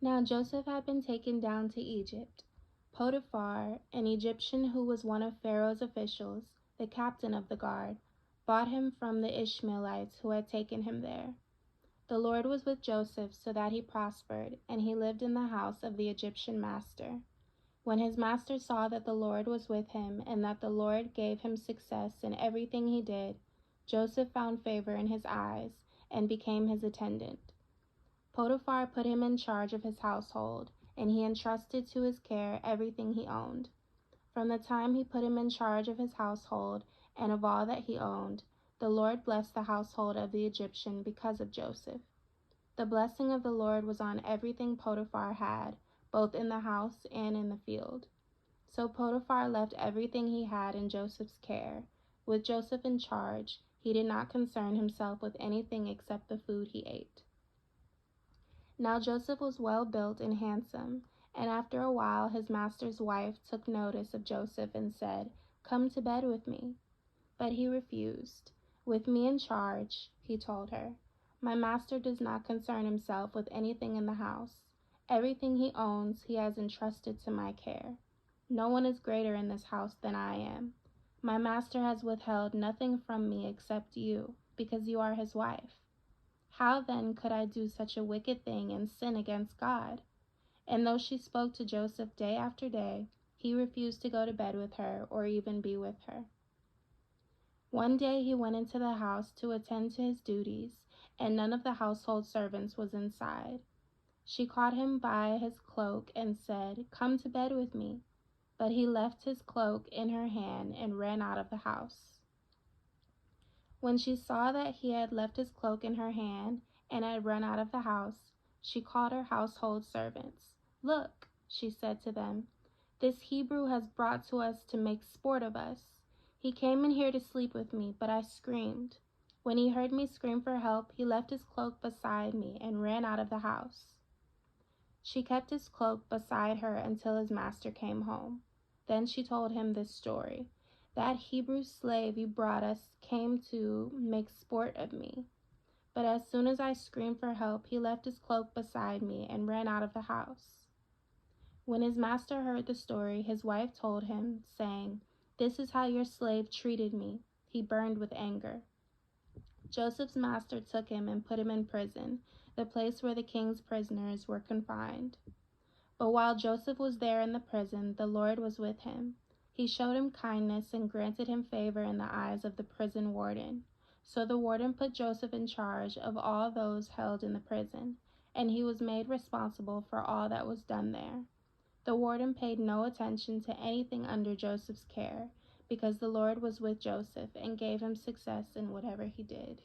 Now Joseph had been taken down to Egypt. Potiphar, an Egyptian who was one of Pharaoh's officials, the captain of the guard, bought him from the Ishmaelites who had taken him there. The Lord was with Joseph so that he prospered, and he lived in the house of the Egyptian master. When his master saw that the Lord was with him and that the Lord gave him success in everything he did, Joseph found favor in his eyes and became his attendant. Potiphar put him in charge of his household, and he entrusted to his care everything he owned. From the time he put him in charge of his household and of all that he owned, the Lord blessed the household of the Egyptian because of Joseph. The blessing of the Lord was on everything Potiphar had, both in the house and in the field. So Potiphar left everything he had in Joseph's care. With Joseph in charge, he did not concern himself with anything except the food he ate. Now Joseph was well built and handsome, and after a while his master's wife took notice of Joseph and said, "Come to bed with me." But he refused. "With me in charge," he told her, "my master does not concern himself with anything in the house. Everything he owns he has entrusted to my care. No one is greater in this house than I am. My master has withheld nothing from me except you, because you are his wife. How then could I do such a wicked thing and sin against God?" And though she spoke to Joseph day after day, he refused to go to bed with her or even be with her. One day he went into the house to attend to his duties, and none of the household servants was inside. She caught him by his cloak and said, "Come to bed with me." But he left his cloak in her hand and ran out of the house. When she saw that he had left his cloak in her hand and had run out of the house, she called her household servants. "Look," she said to them, "this Hebrew has brought to us to make sport of us. He came in here to sleep with me, but I screamed. When he heard me scream for help, he left his cloak beside me and ran out of the house." She kept his cloak beside her until his master came home. Then she told him this story. "That Hebrew slave you brought us came to make sport of me. But as soon as I screamed for help, he left his cloak beside me and ran out of the house." When his master heard the story, his wife told him, saying, "This is how your slave treated me." He burned with anger. Joseph's master took him and put him in prison, the place where the king's prisoners were confined. But while Joseph was there in the prison, the Lord was with him. He showed him kindness and granted him favor in the eyes of the prison warden. So the warden put Joseph in charge of all those held in the prison, and he was made responsible for all that was done there. The warden paid no attention to anything under Joseph's care, because the Lord was with Joseph and gave him success in whatever he did.